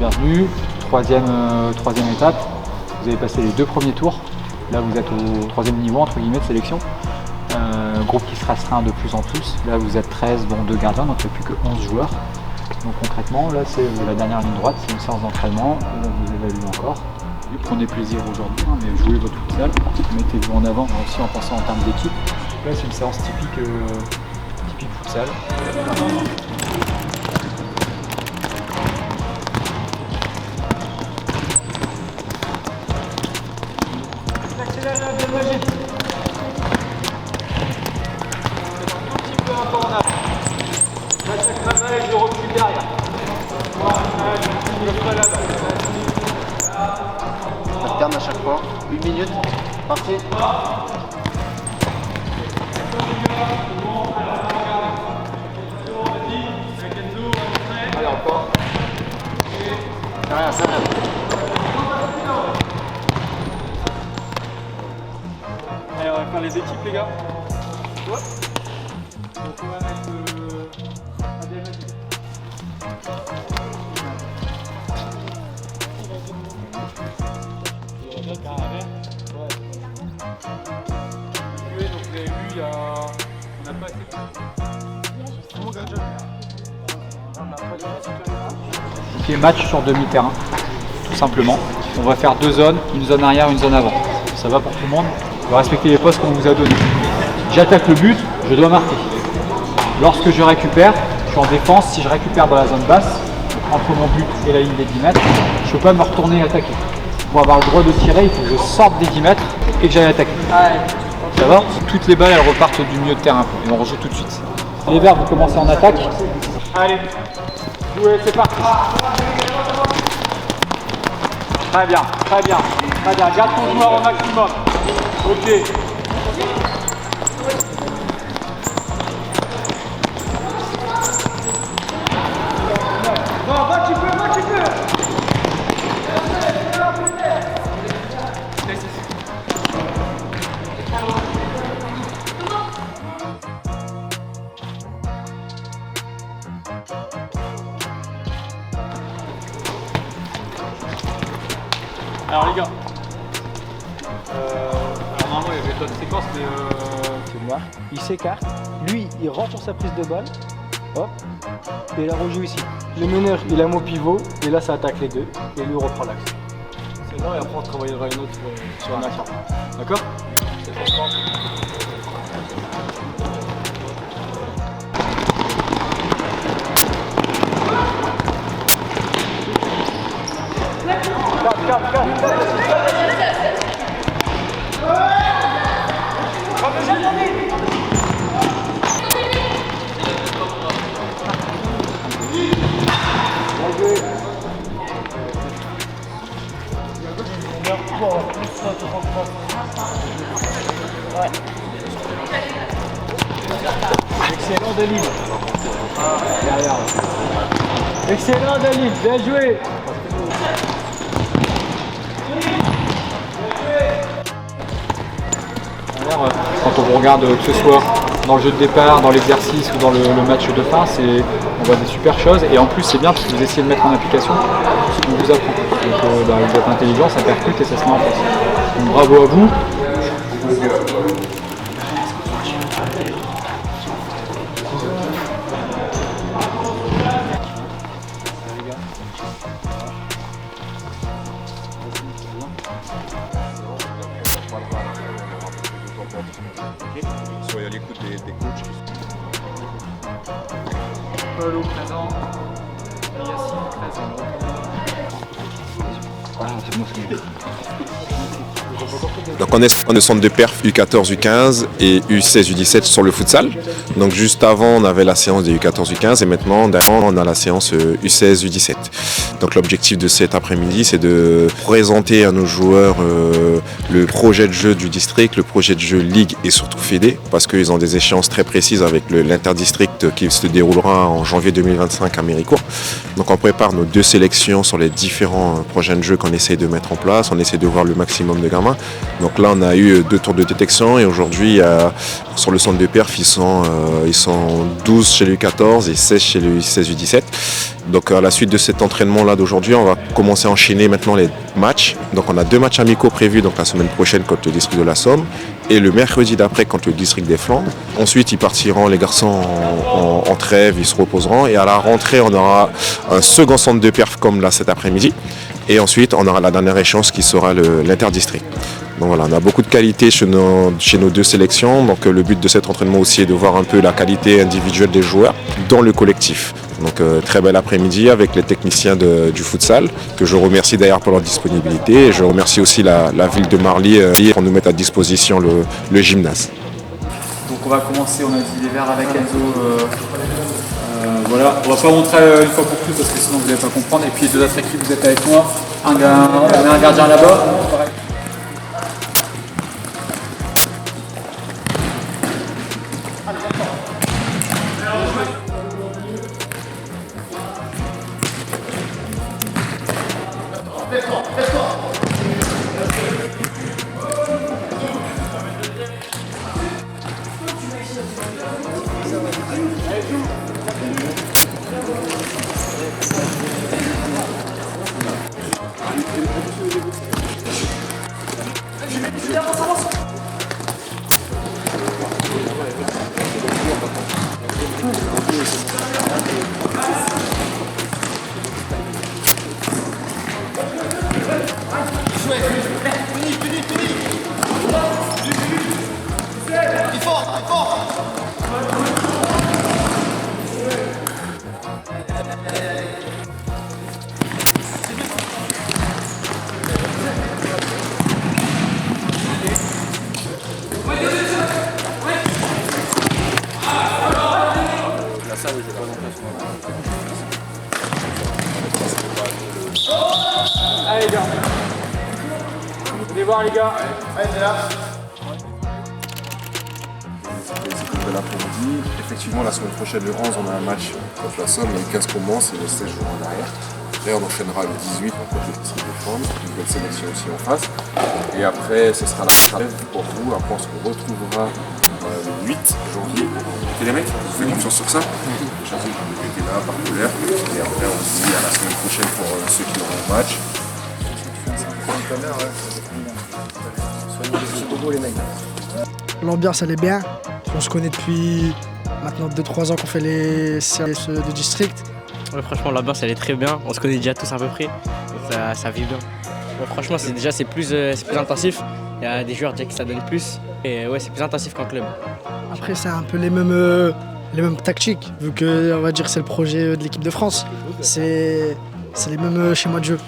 bienvenue. Troisième étape, vous avez passé les 2 premiers tours. Là vous êtes au 3e niveau entre guillemets de sélection. Groupe qui se restreint de plus en plus. Là vous êtes 13 dont 2 gardiens, donc il n'y a plus que 11 joueurs. Donc concrètement là c'est la dernière ligne droite, c'est une séance d'entraînement où on vous évalue encore. Prenez plaisir aujourd'hui, hein, mais jouez votre futsal, mettez-vous en avant aussi en pensant en termes d'équipe. Là c'est une séance typique futsal. Je recule derrière. Alterne à chaque fois. 8 minutes. Parti. Allez, encore. C'est rien, c'est rien. Allez, on va faire les équipes, les gars. Ouais. Donc, on va mettre donc vous avez vu, on n'a pas assez Qui est match sur demi-terrain, tout simplement. On va faire 2 zones, une zone arrière, une zone avant. Ça va pour tout le monde. On va respecter les postes qu'on vous a donnés. J'attaque le but, je dois marquer. Lorsque je récupère, je suis en défense. Si je récupère dans la zone basse, entre mon but et la ligne des 10 mètres, je ne peux pas me retourner et attaquer. Pour avoir le droit de tirer, il faut que je sorte des 10 mètres et que j'aille attaquer. Ça va? Toutes les balles elles repartent du milieu de terrain et on rejoue tout de suite. Les verts, vous commencez en attaque. Allez, jouez, c'est parti. Très bien, très bien, très bien. Garde ton joueur au maximum. Ok. Va, tu peux, va, tu peux. Alors les gars, alors normalement il y avait d'autres séquences mais C'est noir, il s'écarte, lui il rentre sur sa prise de balle, hop, et il a rejoue ici. Le meneur il a mon pivot, et là ça attaque les deux, et lui reprend l'axe. C'est bon, et après on travaillera une autre sur un action. D'accord? C'est bon. Excellent Denis. Excellent Denis, bien joué. Quand on vous regarde, que ce soit dans le jeu de départ, dans l'exercice ou dans le match de fin, on voit des super choses et en plus c'est bien parce que vous essayez de mettre en application ce qu'on vous apprend. Donc vous êtes intelligent, ça percute et ça se met en place. Donc bravo à vous. Soyez à l'écoute des coachs. Paulo présent, Yacine présent. Donc on est en centre de perf U14, U15 et U16, U17 sur le futsal. Donc juste avant on avait la séance des U14, U15 et maintenant on a la séance U16, U17. Donc l'objectif de cet après-midi c'est de présenter à nos joueurs le projet de jeu du district, le projet de jeu ligue et surtout fédé parce qu'ils ont des échéances très précises avec l'interdistrict qui se déroulera en janvier 2025 à Méricourt. Donc on prépare nos 2 sélections sur les différents projets de jeu qu'on essaie de mettre en place, on essaie de voir le maximum de gamins. terrain. Donc là, on a eu 2 tours de détection et aujourd'hui, sur le centre de perf, ils sont 12 chez le U14 et 16 chez le U16 U17. Donc à la suite de cet entraînement-là d'aujourd'hui, on va commencer à enchaîner maintenant les matchs. Donc on a 2 matchs amicaux prévus donc la semaine prochaine contre le district de la Somme et le mercredi d'après contre le district des Flandres. Ensuite, ils partiront, les garçons, en trêve, ils se reposeront. Et à la rentrée, on aura un second centre de perf comme là cet après-midi. Et ensuite, on aura la dernière échéance qui sera l'interdistrict. Donc voilà, on a beaucoup de qualité chez nos 2 sélections. Donc le but de cet entraînement aussi est de voir un peu la qualité individuelle des joueurs dans le collectif. Donc très bel après-midi avec les techniciens du futsal, que je remercie d'ailleurs pour leur disponibilité. Et je remercie aussi la ville de Marly pour nous mettre à disposition le gymnase. Donc on va commencer, on a dit les verts avec Enzo. Voilà, on va pas montrer une fois pour toutes parce que sinon vous n'allez pas comprendre. Et puis 2 autres équipes, vous êtes avec moi. On a un gardien là-bas. Allez les gars. Venez voir les gars. Allez, c'est là. De l'après-midi. Effectivement, la semaine prochaine, le 11, on a un match contre la Somme. Le 15 commence et le 16 joue en arrière. Après, on enchaînera le 18 contre le district de Flandre. Une belle sélection aussi en face. Et après, ce sera la trêve pour vous. Après, on se retrouvera le 8 janvier. Et les mecs, vous faites confiance sur ça. Chaque fois, vous mettez là, par colère. Et après, on se dit à la semaine prochaine pour ceux qui auront le match. L'ambiance elle est bien, on se connaît depuis maintenant 2-3 ans qu'on fait les CS de district. Ouais, franchement l'ambiance elle est très bien, on se connaît déjà tous à peu près, ça vit bien. Ouais, franchement c'est plus intensif, il y a des joueurs déjà qui ça donne plus et ouais c'est plus intensif qu'en club. Après c'est un peu les mêmes tactiques, vu que on va dire c'est le projet de l'équipe de France, c'est les mêmes schémas de jeu.